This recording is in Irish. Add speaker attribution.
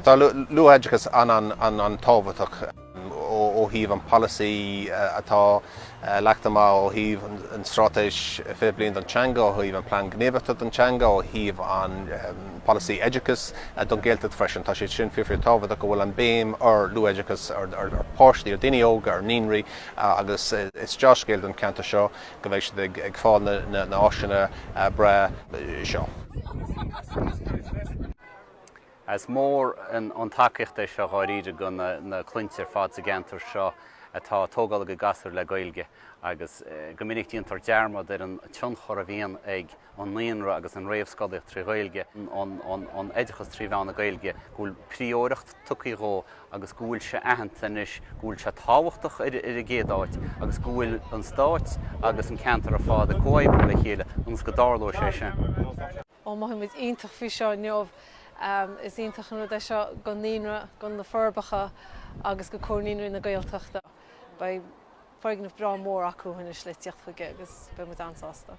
Speaker 1: Tá luathbhlianta an tábhachtach ó híomh an pholasaí atá leachtamá ó híomh an strátais fé bliain don teanga ó híomh an plán gníomhachta don teanga ó híomh an pholasaí oideachas don Gaeltacht freisin tá sé sin fiú tábhachtach go bhfuil an béim ar luathbhliachas ar páistí ar daoine óga ar níonraí agus is deas Gaeilge don ceantar seo go bhfuil siad ag fáil na áiseanna bre seo.
Speaker 2: As mór an tacaíochta seo Fharraige go na clointear fad sa gceantar seo atá tógáil go gasar le Ghaeilge agus go minic diontar dearmad ar an tionchor a bhíon ag an líonra agus an réamhscodaíocht trí Ghaeilge an oideachas trí bhean na Ghaeilge gúil príomh-Aoireacht tucaí ró agus gúil se ahantanis gúil se tábhachtach ar a Ghaeltacht agus gúil an Stáit agus an ceantar a fád a cóib le chéile ans go dárló sé sin.
Speaker 3: Ó maithid iontach fí seo neamh is iontach an rud seo go níonra gon na forbacha agus go cóníonra na Gaeltachta. Ba foigan bra mór acu in is sliteocht chuige agus be mu ansásta.